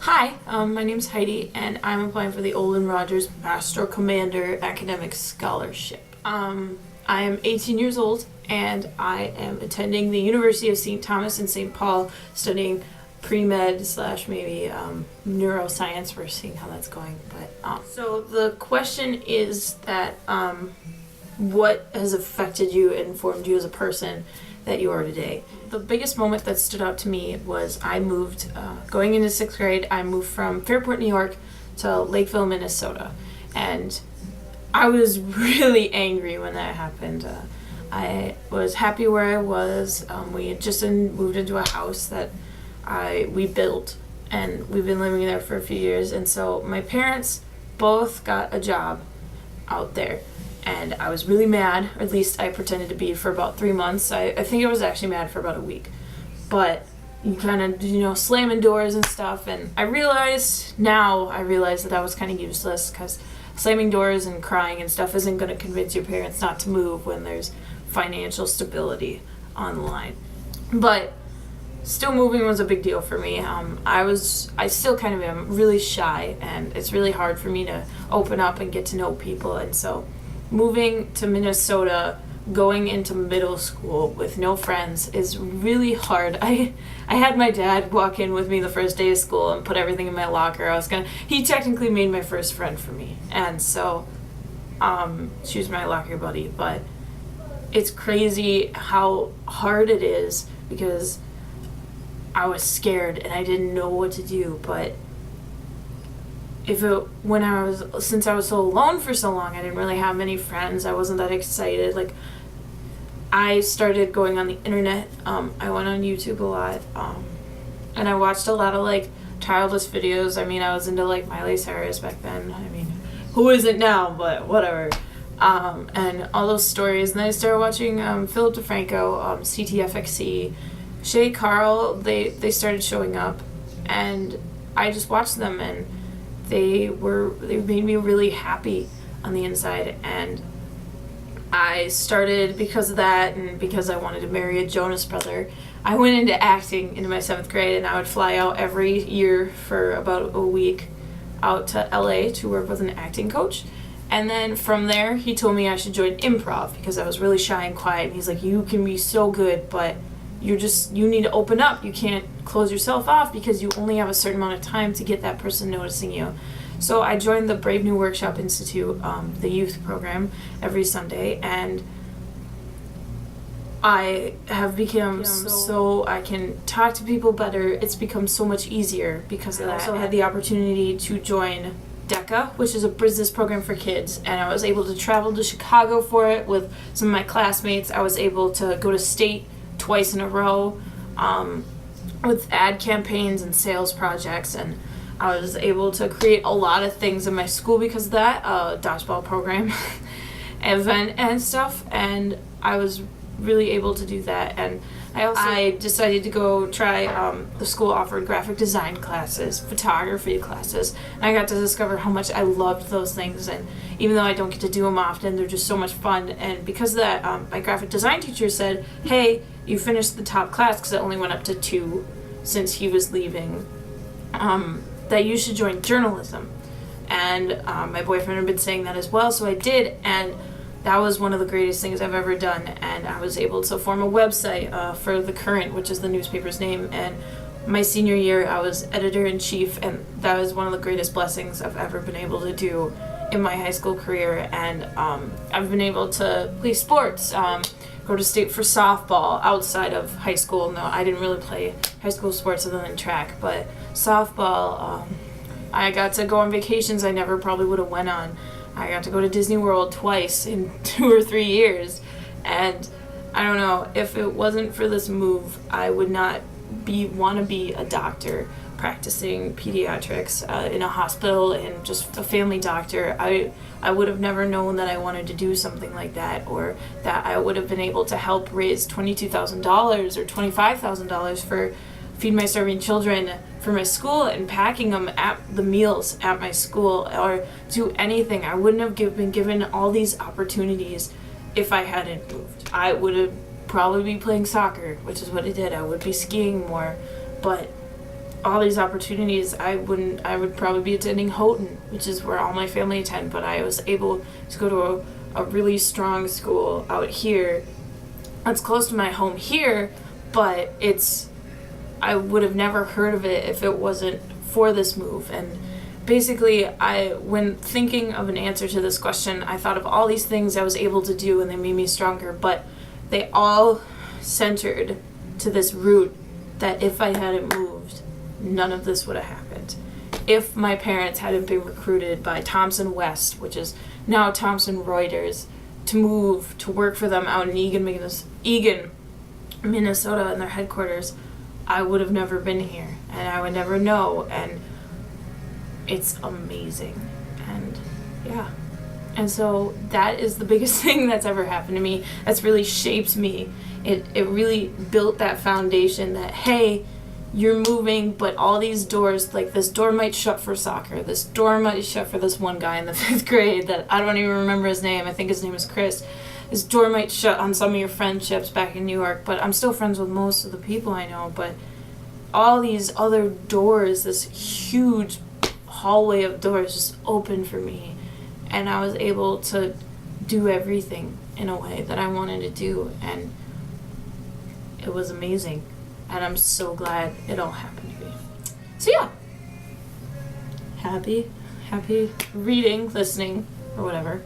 Hi, my name's Heidi, and I'm applying for the Olan Rogers Master Commander Academic Scholarship. I am 18 years old, and I am attending the University of St. Thomas in St. Paul, studying pre-med slash maybe neuroscience. We're seeing how that's going. So the question is that what has affected you and formed you as a person that you are today? The biggest moment that stood out to me was I moved, going into 6th grade, I moved from Fairport, New York to Lakeville, Minnesota. And I was really angry when that happened. I was happy where I was. We had just moved into a house that we built, and we've been living there for a few years. And so my parents both got a job out there. And I was really mad, or at least I pretended to be, for about 3 months. I think I was actually mad for about a week. But you kind of, slamming doors and stuff. And I realized that that was kind of useless, because slamming doors and crying and stuff isn't going to convince your parents not to move when there's financial stability on the line. But still, moving was a big deal for me. I still kind of am really shy, and it's really hard for me to open up and get to know people. And so moving to Minnesota, going into middle school with no friends is really hard. I had my dad walk in with me the first day of school and put everything in my locker. He technically made my first friend for me. And so she was my locker buddy. But it's crazy how hard it is, because I was scared and I didn't know what to do. But since I was so alone for so long, I didn't really have many friends. I wasn't that excited. I started going on the internet. I went on YouTube a lot, and I watched a lot of childless videos. I was into Miley Cyrus back then. Who isn't now? But whatever. And all those stories. And then I started watching Philip DeFranco, CTFXC, Shay Carl. They started showing up, and I just watched them, and they made me really happy on the inside. And I started, because of that, and because I wanted to marry a Jonas brother, I went into acting into my 7th grade, and I would fly out every year for about a week out to LA to work with an acting coach. And then from there, he told me I should join improv, because I was really shy and quiet. And he's like, you can be so good, but you need to open up. You can't close yourself off, because you only have a certain amount of time to get that person noticing you. So I joined the Brave New Workshop Institute, the youth program, every Sunday, and I have become so I can talk to people better. It's become so much easier because of that. I also had the opportunity to join DECA, which is a business program for kids, and I was able to travel to Chicago for it with some of my classmates. I was able to go to state twice in a row with ad campaigns and sales projects, and I was able to create a lot of things in my school because of that dodgeball program event and stuff, and I was really able to do that. And I decided to go try, the school offered graphic design classes, photography classes, and I got to discover how much I loved those things. And even though I don't get to do them often, they're just so much fun. And because of that, my graphic design teacher said, hey, you finished the top class, because it only went up to 2 since he was leaving, that you should join journalism. And my boyfriend had been saying that as well, so I did, and that was one of the greatest things I've ever done. And I was able to form a website for The Current, which is the newspaper's name. And my senior year, I was editor-in-chief, and that was one of the greatest blessings I've ever been able to do in my high school career. And I've been able to play sports, go to state for softball outside of high school. No, I didn't really play high school sports other than track, but softball, I got to go on vacations I never probably would have went on. I got to go to Disney World twice in 2 or 3 years, and I don't know, if it wasn't for this move, I would not want to be a doctor practicing pediatrics in a hospital and just a family doctor. I would have never known that I wanted to do something like that, or that I would have been able to help raise $22,000 or $25,000 for Feed My Starving Children for my school and packing them at the meals at my school, or do anything. I wouldn't have been given all these opportunities if I hadn't moved. I would have probably be playing soccer, which is what I did. I would be skiing more, but all these opportunities, I would probably be attending Houghton, which is where all my family attend, but I was able to go to a really strong school out here. It's close to my home here, but I would have never heard of it if it wasn't for this move. And basically, when thinking of an answer to this question, I thought of all these things I was able to do and they made me stronger, but they all centered to this root that if I hadn't moved, none of this would have happened. If my parents hadn't been recruited by Thomson West, which is now Thomson Reuters, to move to work for them out in Eagan, Minnesota, in their headquarters, I would have never been here, and I would never know, and it's amazing. And yeah, and so that is the biggest thing that's ever happened to me. That's really shaped me. It really built that foundation that, hey, you're moving, but all these doors, like this door might shut for soccer, this door might shut for this one guy in the 5th grade that I don't even remember his name. I think his name is Chris. This door might shut on some of your friendships back in New York, but I'm still friends with most of the people I know. But all these other doors, this huge hallway of doors just opened for me, and I was able to do everything in a way that I wanted to do, and it was amazing. And I'm so glad it all happened to me. So yeah, happy reading, listening, or whatever.